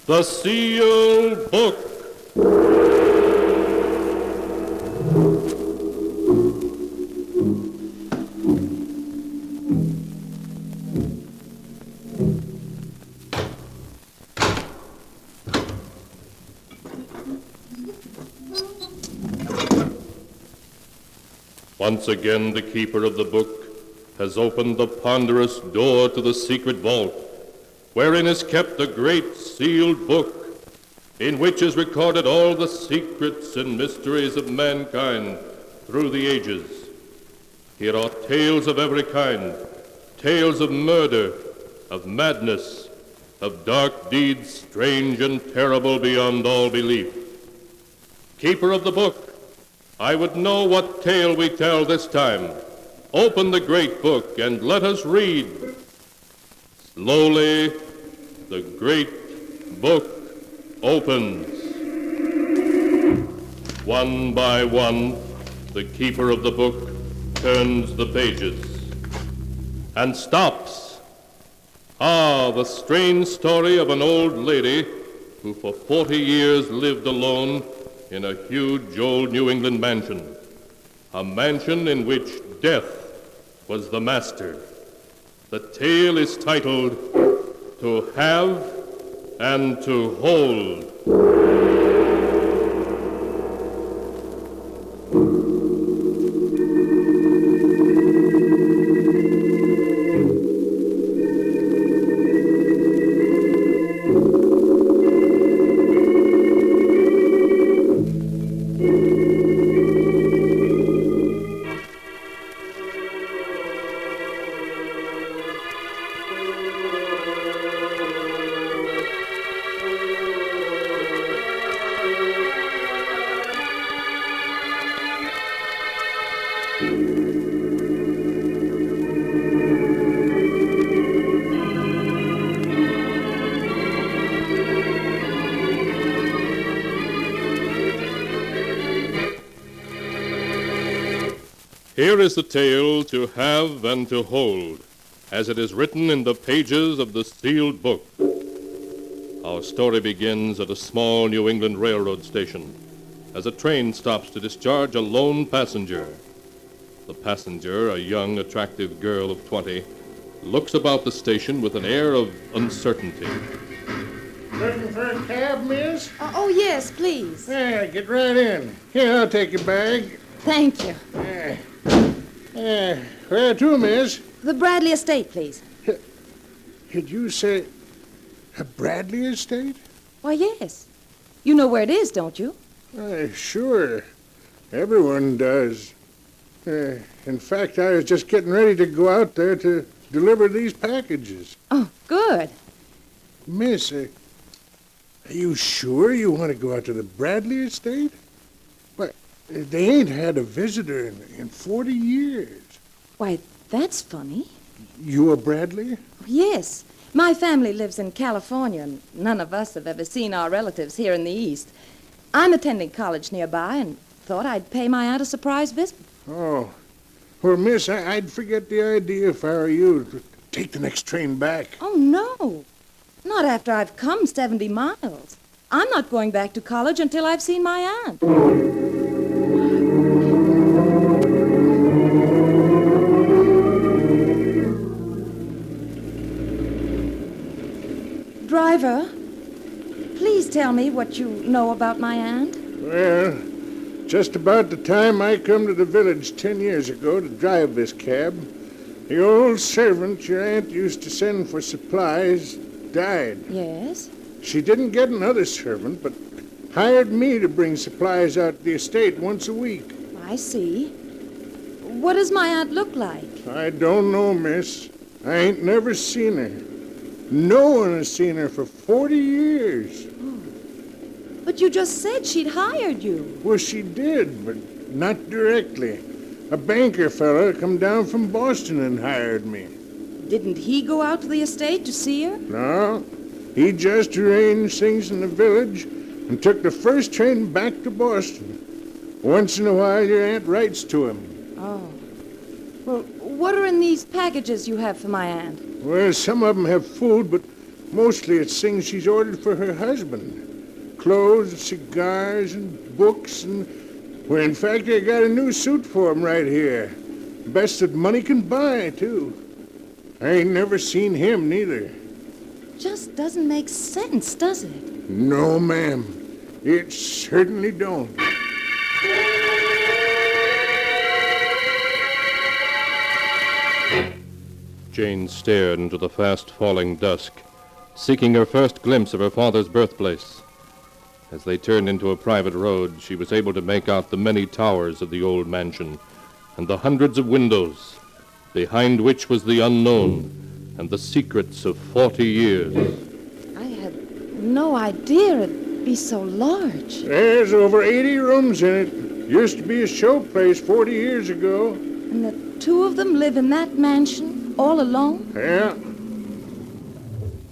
The Sealed Book. Once again, the keeper of the book has opened the ponderous door to the secret vault, wherein is kept a great sealed book, in which is recorded all the secrets and mysteries of mankind through the ages. Here are tales of every kind, tales of murder, of madness, of dark deeds strange and terrible beyond all belief. Keeper of the book, I would know what tale we tell this time. Open the great book and let us read. Slowly, the great book opens. One by one, the keeper of the book turns the pages and stops. Ah, the strange story of an old lady who for 40 years lived alone in a huge old New England mansion, a mansion in which death was the master. The tale is titled To Have and to Hold. Here is the tale To Have and to Hold, as it is written in the pages of the sealed book. Our story begins at a small New England railroad station, as a train stops to discharge a lone passenger. The passenger, a young, attractive girl of 20, looks about the station with an air of uncertainty. Looking for a cab, miss? Oh, yes, please. Yeah, get right in. Here, I'll take your bag. Thank you. Where to, miss? The Bradley Estate, please. Did you say a Bradley Estate? Why, yes. You know where it is, don't you? Sure. Everyone does. In fact, I was just getting ready to go out there to deliver these packages. Oh, good. Miss, are you sure you want to go out to the Bradley Estate? But they ain't had a visitor in 40 years. Why, that's funny. You a Bradley? Yes. My family lives in California, and none of us have ever seen our relatives here in the East. I'm attending college nearby and thought I'd pay my aunt a surprise visit. Oh. Well, miss, I'd forget the idea if I were you to take the next train back. Oh, no. Not after I've come 70 miles. I'm not going back to college until I've seen my aunt. Driver, please tell me what you know about my aunt. Well, just about the time I come to the village 10 years ago to drive this cab, the old servant your aunt used to send for supplies died. Yes? She didn't get another servant, but hired me to bring supplies out to the estate once a week. I see. What does my aunt look like? I don't know, miss. I ain't never seen her. No one has seen her for 40 years. Oh. But you just said she'd hired you. Well, she did, but not directly. A banker fella come down from Boston and hired me. Didn't he go out to the estate to see her? No. He just arranged things in the village and took the first train back to Boston. Once in a while, your aunt writes to him. Oh. Well, what are in these packages you have for my aunt? Well, some of them have food, but Mostly it's things she's ordered for her husband. Clothes, cigars, and books, and... Well, in fact, I got a new suit for him right here. Best that money can buy, too. I ain't never seen him, neither. Just doesn't make sense, does it? No, ma'am. It certainly don't. Jane stared into the fast-falling dusk, seeking her first glimpse of her father's birthplace. As they turned into a private road, she was able to make out the many towers of the old mansion and the hundreds of windows, behind which was the unknown and the secrets of 40 years. I had no idea it'd be so large. There's over 80 rooms in it. Used to be a show place 40 years ago. And the two of them live in that mansion, all alone? Yeah.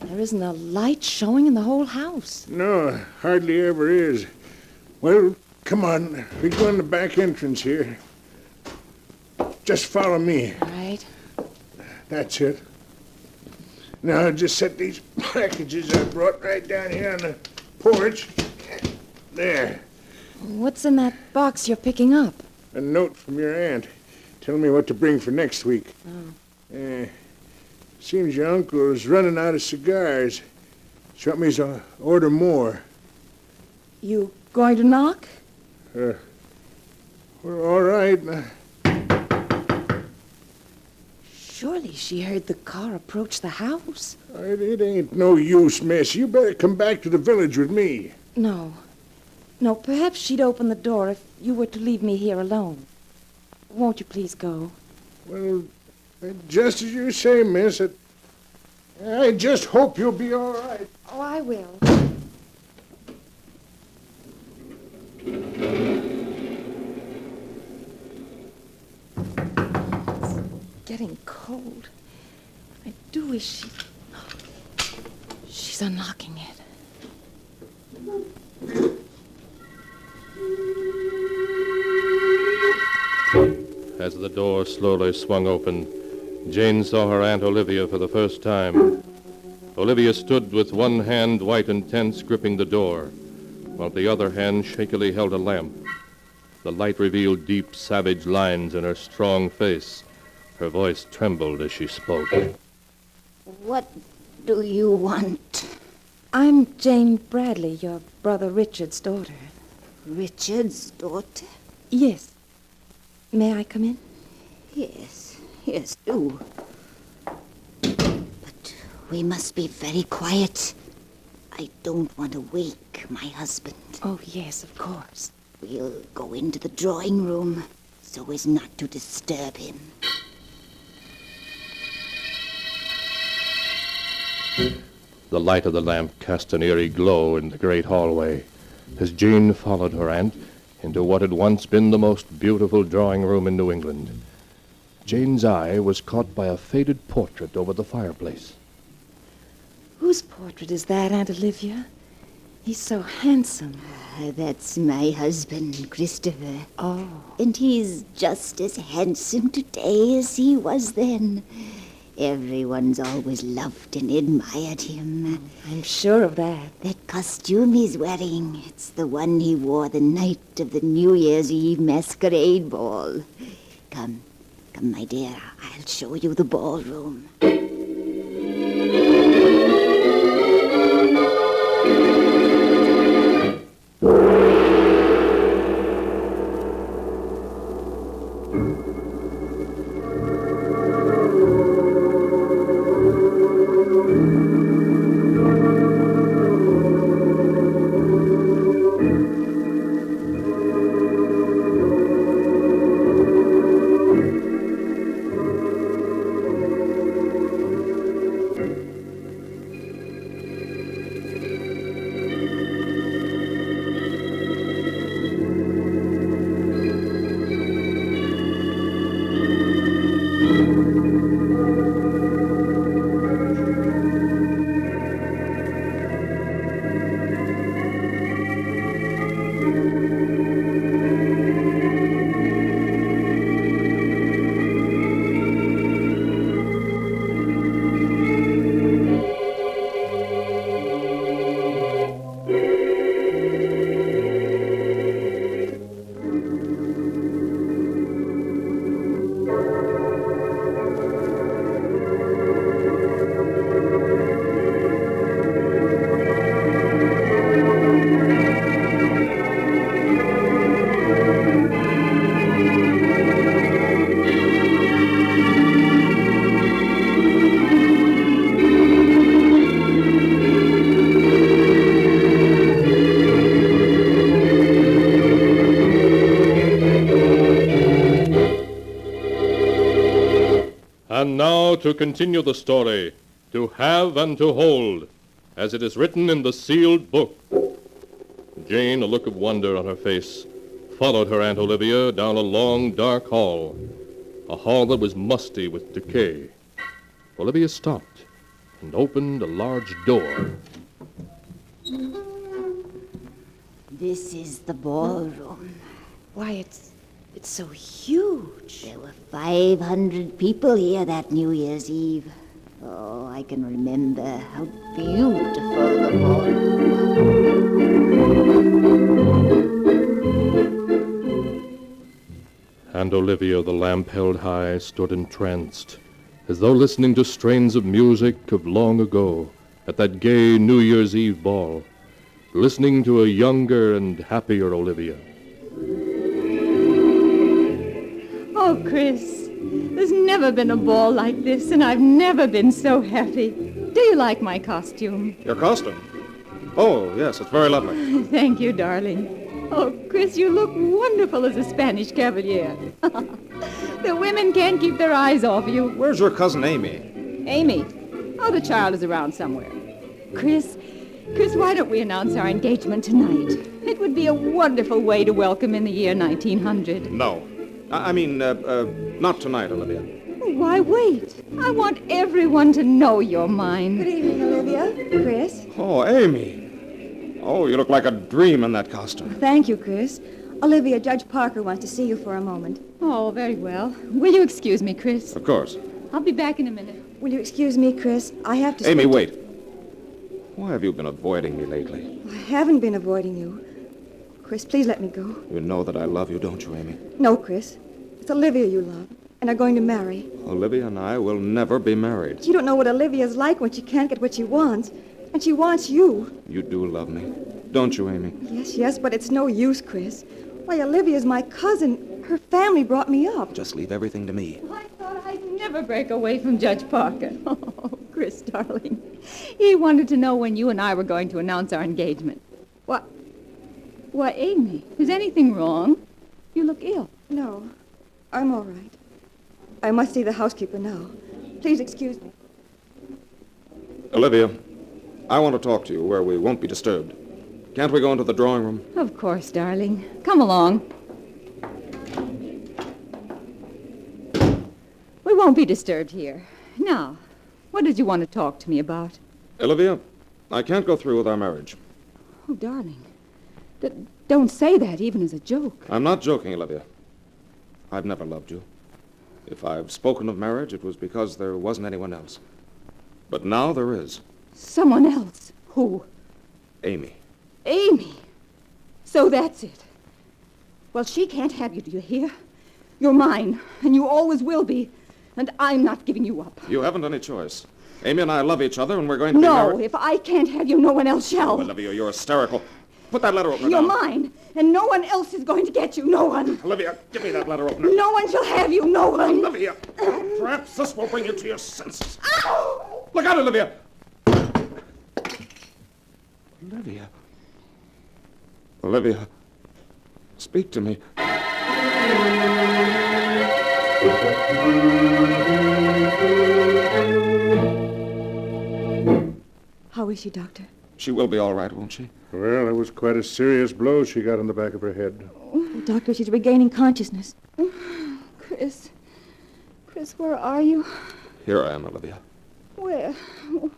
There isn't a light showing in the whole house. No, hardly ever is. Well, come on. We go in the back entrance here. Just follow me. All right. That's it. Now, I'll just set these packages I brought right down here on the porch. There. What's in that box you're picking up? A note from your aunt. Telling me what to bring for next week. Oh. Seems your uncle is running out of cigars. She want me to order more. You going to knock? Well, all right. Surely she heard the car approach the house. It ain't no use, miss. You better come back to the village with me. No. No, perhaps she'd open the door if you were to leave me here alone. Won't you please go? Well, just as you say, miss. I just hope you'll be all right. Oh, I will. It's getting cold. I do wish she's unlocking it. As the door slowly swung open, Jane saw her Aunt Olivia for the first time. Olivia stood with one hand, white and tense, gripping the door, while the other hand shakily held a lamp. The light revealed deep, savage lines in her strong face. Her voice trembled as she spoke. What do you want? I'm Jane Bradley, your brother Richard's daughter. Richard's daughter? Yes. May I come in? Yes, do. But we must be very quiet. I don't want to wake my husband. Oh, yes, of course. We'll go into the drawing room so as not to disturb him. The light of the lamp cast an eerie glow in the great hallway as Jane followed her aunt into what had once been the most beautiful drawing room in New England. Jane's eye was caught by a faded portrait over the fireplace. Whose portrait is that, Aunt Olivia? He's so handsome. That's my husband, Christopher. Oh. And he's just as handsome today as he was then. Everyone's always loved and admired him. I'm sure of that. That costume he's wearing, it's the one he wore the night of the New Year's Eve masquerade ball. Come, my dear, I'll show you the ballroom. And now to continue the story, To Have and to Hold, as it is written in the sealed book. Jane, a look of wonder on her face, followed her Aunt Olivia down a long, dark hall, a hall that was musty with decay. Olivia stopped and opened a large door. This is the ballroom. Why, it's so huge. There were 500 people here that New Year's Eve. Oh, I can remember how beautiful the ballroom was. And Olivia, the lamp held high, stood entranced, as though listening to strains of music of long ago at that gay New Year's Eve ball, listening to a younger and happier Olivia. Oh, Chris, there's never been a ball like this, and I've never been so happy. Do you like my costume? Your costume? Oh, yes, it's very lovely. Thank you, darling. Oh, Chris, you look wonderful as a Spanish cavalier. The women can't keep their eyes off you. Where's your cousin Amy? Amy? Oh, the child is around somewhere. Chris, why don't we announce our engagement tonight? It would be a wonderful way to welcome in the year 1900. No. I mean, not tonight, Olivia. Why wait? I want everyone to know you're mine. Good evening, Olivia. Chris. Oh, Amy. Oh, you look like a dream in that costume. Thank you, Chris. Olivia, Judge Parker wants to see you for a moment. Oh, very well. Will you excuse me, Chris? Of course. I'll be back in a minute. Will you excuse me, Chris? I have to Amy, speak wait. Why have you been avoiding me lately? I haven't been avoiding you. Chris, please let me go. You know that I love you, don't you, Amy? No, Chris. It's Olivia you love and are going to marry. Olivia and I will never be married. You don't know what Olivia's like when she can't get what she wants. And she wants you. You do love me, don't you, Amy? Yes, but it's no use, Chris. Why, Olivia's my cousin. Her family brought me up. Just leave everything to me. I thought I'd never break away from Judge Parker. Oh, Chris, darling. He wanted to know when you and I were going to announce our engagement. Why, Amy, is anything wrong? You look ill. No, I'm all right. I must see the housekeeper now. Please excuse me. Olivia, I want to talk to you where we won't be disturbed. Can't we go into the drawing room? Of course, darling. Come along. We won't be disturbed here. Now, what did you want to talk to me about? Olivia, I can't go through with our marriage. Oh, darling. Don't say that, even as a joke. I'm not joking, Olivia. I've never loved you. If I've spoken of marriage, it was because there wasn't anyone else. But now there is. Someone else? Who? Amy. Amy. So that's it. Well, she can't have you, do you hear? You're mine, and you always will be. And I'm not giving you up. You haven't any choice. Amy and I love each other, and we're going to be No, married. if I can't have you, no one else shall. Oh, Olivia, you're hysterical. Put that letter opener You're down. mine, and no one else is going to get you. No one. Olivia, give me that letter opener. No one shall have you. No one. Olivia, perhaps this will bring you to your senses. Ow! Look out, Olivia. Olivia. Olivia, speak to me. How is she, Doctor? She will be all right, won't she? Well, it was quite a serious blow she got on the back of her head. Oh, Doctor, she's regaining consciousness. Chris, where are you? Here I am, Olivia. Where?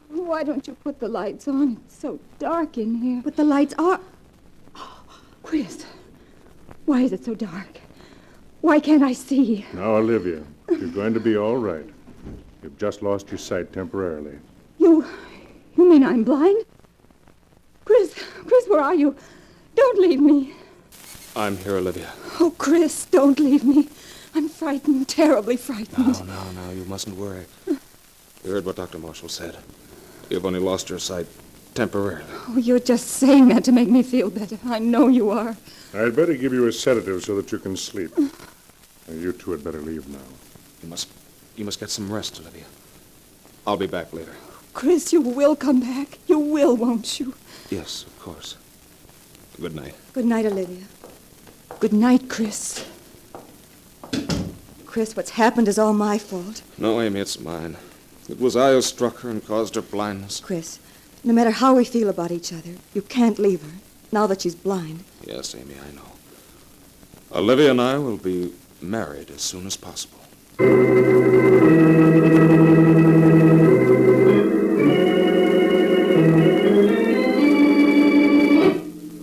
Why don't you put the lights on? It's so dark in here. But the lights are... Chris, why is it so dark? Why can't I see? Now, Olivia, you're going to be all right. You've just lost your sight temporarily. You mean I'm blind? Chris, where are you? Don't leave me. I'm here, Olivia. Oh, Chris, don't leave me. I'm frightened, terribly frightened. No, you mustn't worry. You heard what Dr. Marshall said. You've only lost your sight temporarily. Oh, you're just saying that to make me feel better. I know you are. I'd better give you a sedative so that you can sleep. And you two had better leave now. You must get some rest, Olivia. I'll be back later. Chris, you will come back. You will, won't you? Yes, of course. Good night. Good night, Olivia. Good night, Chris. Chris, what's happened is all my fault. No, Amy, it's mine. It was I who struck her and caused her blindness. Chris, no matter how we feel about each other, you can't leave her, now that she's blind. Yes, Amy, I know. Olivia and I will be married as soon as possible.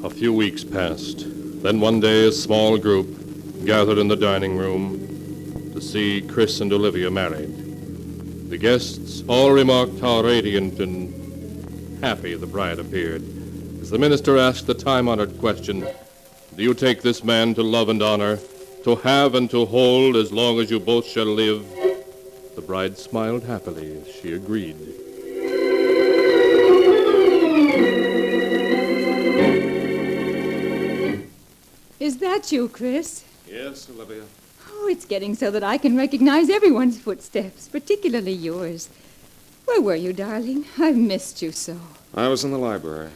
A few weeks passed. Then one day a small group gathered in the dining room to see Chris and Olivia married. The guests all remarked how radiant and happy the bride appeared. As the minister asked the time-honored question, "Do you take this man to love and honor, to have and to hold as long as you both shall live?" The bride smiled happily as she agreed. Is that you, Chris? Yes, Olivia. Oh, it's getting so that I can recognize everyone's footsteps, particularly yours. Where were you, darling? I've missed you so. I was in the library,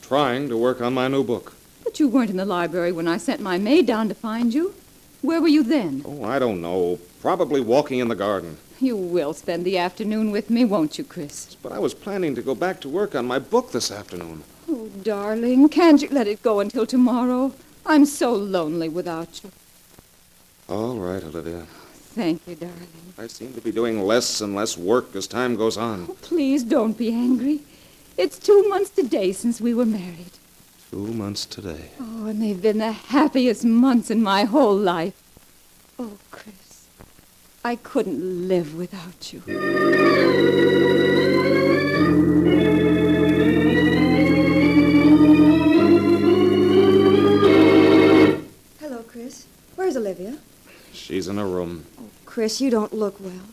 trying to work on my new book. But you weren't in the library when I sent my maid down to find you. Where were you then? Oh, I don't know. Probably walking in the garden. You will spend the afternoon with me, won't you, Chris? But I was planning to go back to work on my book this afternoon. Oh, darling, can't you let it go until tomorrow? I'm so lonely without you. All right, Olivia. Thank you, darling. I seem to be doing less and less work as time goes on. Oh, please don't be angry. It's 2 months today since we were married. 2 months today. Oh, and they've been the happiest months in my whole life. Oh, Chris, I couldn't live without you. Hello, Chris. Where's Olivia? She's in her room. Oh, Chris, you don't look well.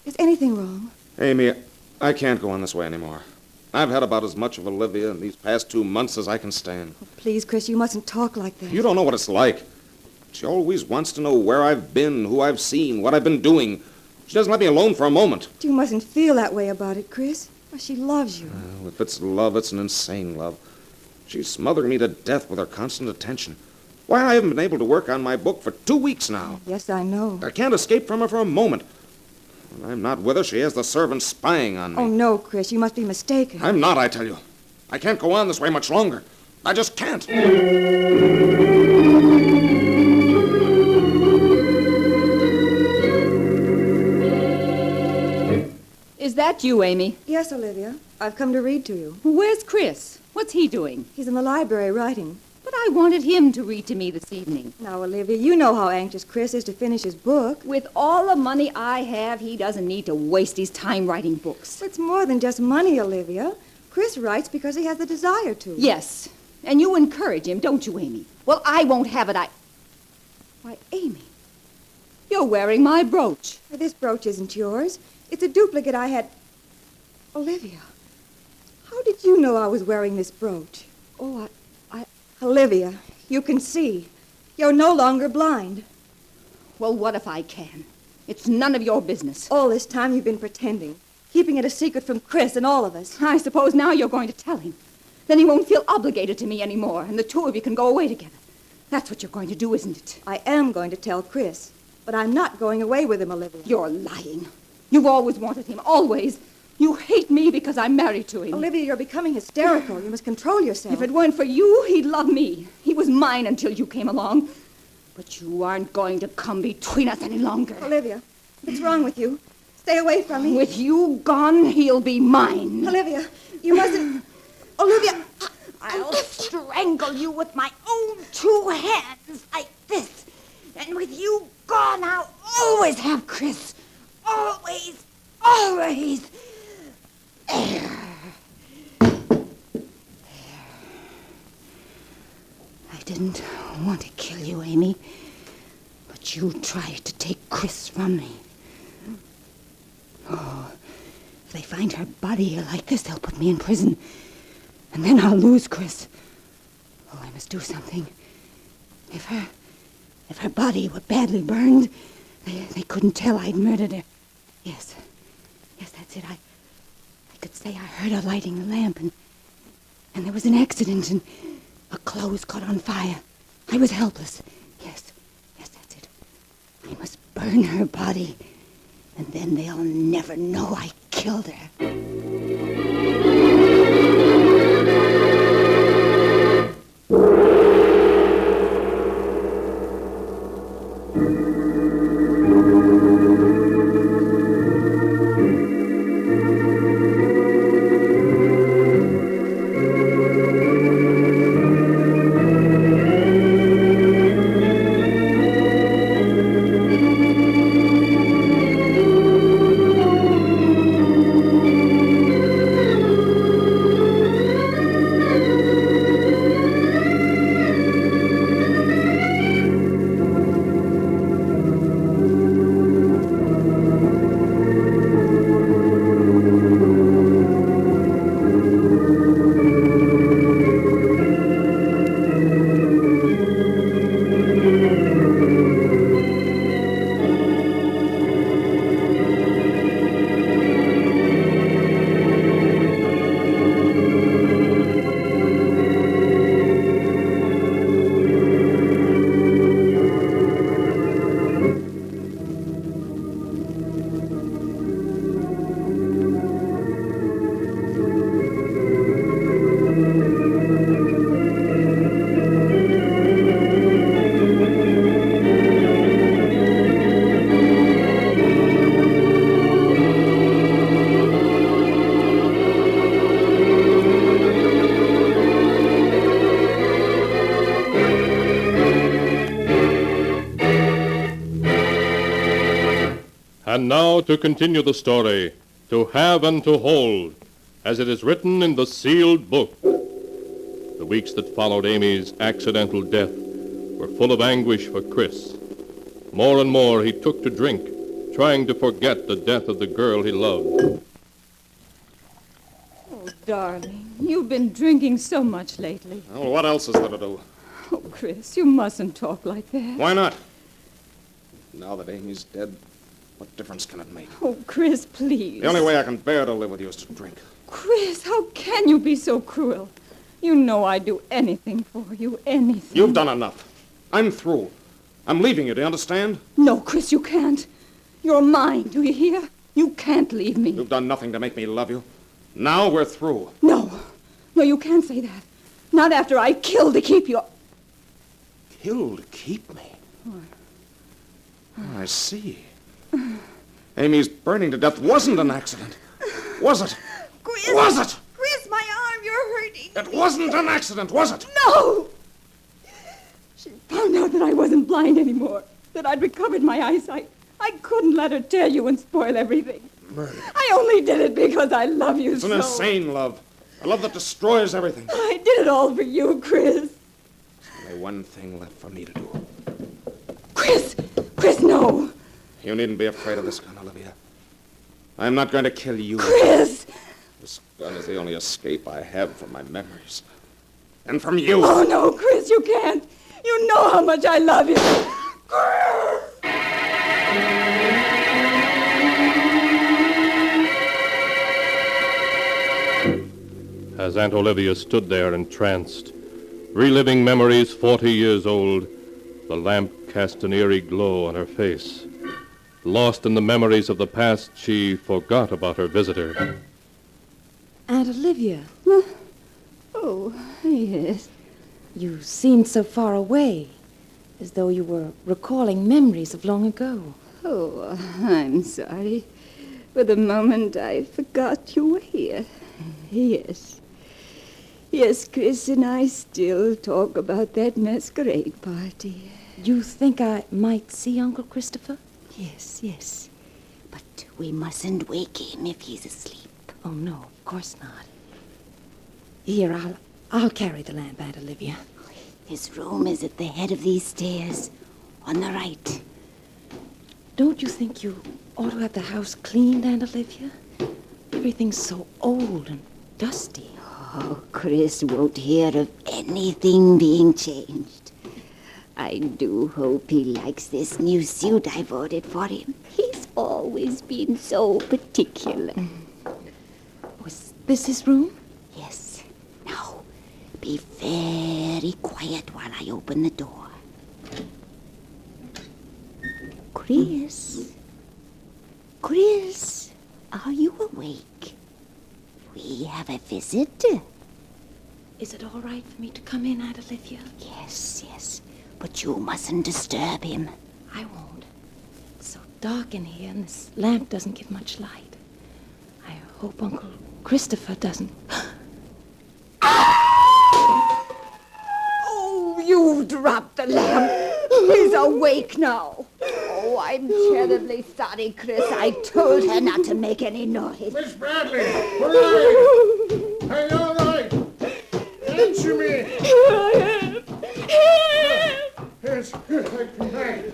Is anything wrong? Amy, I can't go on this way anymore. I've had about as much of Olivia in these past 2 months as I can stand. Oh, please, Chris, you mustn't talk like that. You don't know what it's like. She always wants to know where I've been, who I've seen, what I've been doing. She doesn't let me alone for a moment. You mustn't feel that way about it, Chris. Well, she loves you. Well, if it's love, it's an insane love. She's smothering me to death with her constant attention. Why, I haven't been able to work on my book for 2 weeks now. Yes, I know. I can't escape from her for a moment. When I'm not with her, she has the servants spying on me. Oh, no, Chris, you must be mistaken. I'm not, I tell you. I can't go on this way much longer. I just can't. Is that you, Amy? Yes, Olivia. I've come to read to you. Where's Chris? What's he doing? He's in the library writing. But I wanted him to read to me this evening. Now, Olivia, you know how anxious Chris is to finish his book. With all the money I have, he doesn't need to waste his time writing books. It's more than just money, Olivia. Chris writes because he has the desire to. Yes, and you encourage him, don't you, Amy? Well, I won't have it. Why, Amy, you're wearing my brooch. This brooch isn't yours. It's a duplicate I had... Olivia, how did you know I was wearing this brooch? Oh, Olivia, you can see. You're no longer blind. Well, what if I can? It's none of your business. All this time you've been pretending, keeping it a secret from Chris and all of us. I suppose now you're going to tell him. Then he won't feel obligated to me anymore, and the two of you can go away together. That's what you're going to do, isn't it? I am going to tell Chris, but I'm not going away with him, Olivia. You're lying. You've always wanted him, always. You hate me because I'm married to him. Olivia, you're becoming hysterical. You must control yourself. If it weren't for you, he'd love me. He was mine until you came along. But you aren't going to come between us any longer. Olivia, what's wrong with you? Stay away from me. With you gone, he'll be mine. Olivia, you mustn't... Olivia! I'll strangle you with my own 2 hands like this. And with you gone, I'll always have Chris. Always, always. There. I didn't want to kill you, Amy, but you tried to take Chris from me. Oh, if they find her body here like this, they'll put me in prison. And then I'll lose Chris. Oh, I must do something. If her body were badly burned, they couldn't tell I'd murdered her. Yes, that's it. I could say I heard her lighting the lamp, and there was an accident, and her clothes caught on fire. I was helpless. Yes, that's it. I must burn burn her body, and then they'll never know I killed her. And now to continue the story, To Have and to Hold, as it is written in the sealed book. The weeks that followed Amy's accidental death were full of anguish for Chris. More and more he took to drink, trying to forget the death of the girl he loved. Oh, darling, you've been drinking so much lately. Well, what else is there to do? Oh, Chris, you mustn't talk like that. Why not? Now that Amy's dead, what difference can it make? Oh, Chris, please. The only way I can bear to live with you is to drink. Chris, how can you be so cruel? You know I'd do anything for you, anything. You've done enough. I'm through. I'm leaving you, do you understand? No, Chris, you can't. You're mine, do you hear? You can't leave me. You've done nothing to make me love you. Now we're through. No. No, you can't say that. Not after I killed to keep you. Killed to keep me? I see. Amy's burning to death wasn't an accident. Was it? Chris! Was it? Chris, my arm, you're hurting. It wasn't an accident, was it? No! She found out that I wasn't blind anymore, that I'd recovered my eyesight. I couldn't let her tell you and spoil everything. Murder. I only did it because I love you It's so. an insane love. A love that destroys everything. I did it all for you, Chris. There's only one thing left for me to do. Chris! Chris, no! You needn't be afraid of this gun, Olivia. I'm not going to kill you. Chris! This gun is the only escape I have from my memories. And from you. Oh, no, Chris, you can't. You know how much I love you. Chris! As Aunt Olivia stood there entranced, reliving memories 40 years old, the lamp cast an eerie glow on her face. Lost in the memories of the past, she forgot about her visitor. Aunt Olivia, Oh, yes. you seemed so far away, as though you were recalling memories of long ago. Oh, I'm sorry. For the moment, I forgot you were here. Yes. Yes, Chris and I still talk about that masquerade party. You think I might see Uncle Christopher? Yes, yes. But we mustn't wake him if he's asleep. Oh, no, of course not. Here, I'll carry the lamp, Aunt Olivia. His room is at the head of these stairs, on the right. Don't you think you ought to have the house cleaned, Aunt Olivia? Everything's so old and dusty. Oh, Chris won't hear of anything being changed. I do hope he likes this new suit I've ordered for him. He's always been so particular. Was this his room? Yes. Now, be very quiet while I open the door. Chris? Chris, are you awake? We have a visitor. Is it all right for me to come in, Aunt Olivia? Yes, yes. But you mustn't disturb him. I won't. It's so dark in here, and this lamp doesn't give much light. I hope Uncle Christopher doesn't... Oh, you dropped the lamp. He's awake now. Oh, I'm terribly sorry, Chris. I told her not to make any noise. Miss Bradley, where are you? Are you all right? Answer me. Here I am. Yes, good. I come back.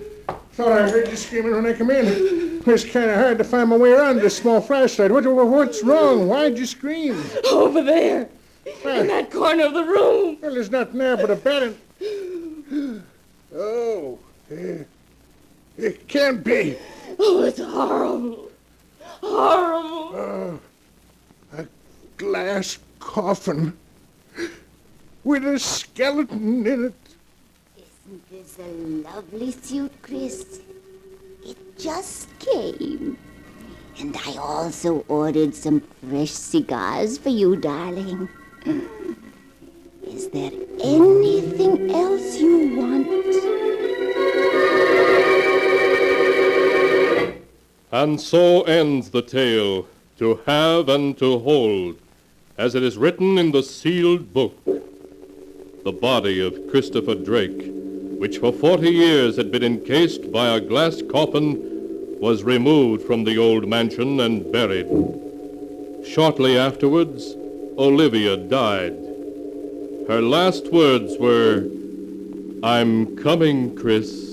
Thought I heard you screaming when I come in. It's kind of hard to find my way around this small flashlight. What's wrong? Why'd you scream? Over there. In that corner of the room. Well, there's nothing there but a bed and... Oh, it can't be. Oh, it's horrible. Horrible. A glass coffin with a skeleton in it. Isn't this a lovely suit, Chris? It just came. And I also ordered some fresh cigars for you, darling. Is there anything else you want? And so ends the tale, to have and to hold, as it is written in the sealed book. The body of Christopher Drake, which for 40 years had been encased by a glass coffin, was removed from the old mansion and buried. Shortly afterwards, Olivia died. Her last words were, "I'm coming, Chris."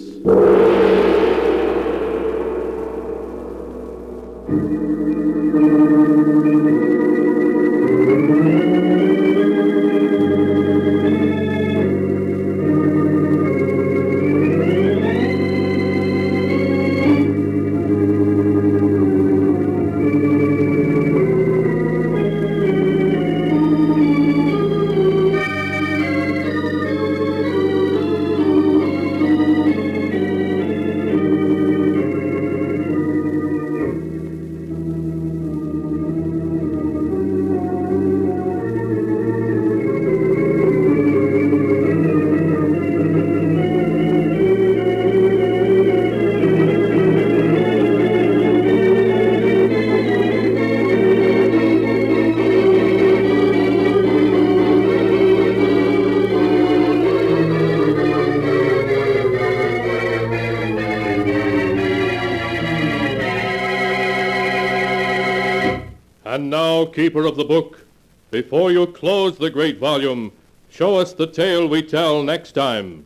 And now, keeper of the book, before you close the great volume, show us the tale we tell next time.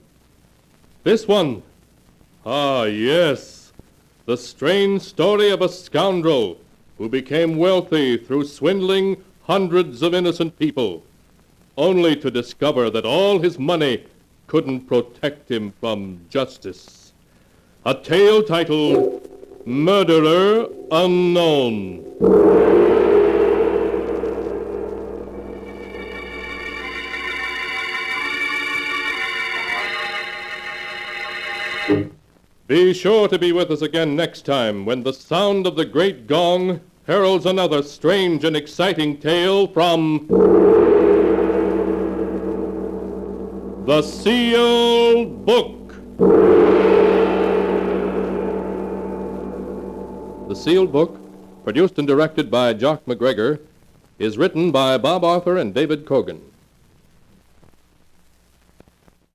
This one. Ah, yes. The strange story of a scoundrel who became wealthy through swindling hundreds of innocent people, only to discover that all his money couldn't protect him from justice. A tale titled Murderer Unknown. Be sure to be with us again next time when the sound of the great gong heralds another strange and exciting tale from The Sealed Book. The Sealed Book, produced and directed by Jock McGregor, is written by Bob Arthur and David Cogan.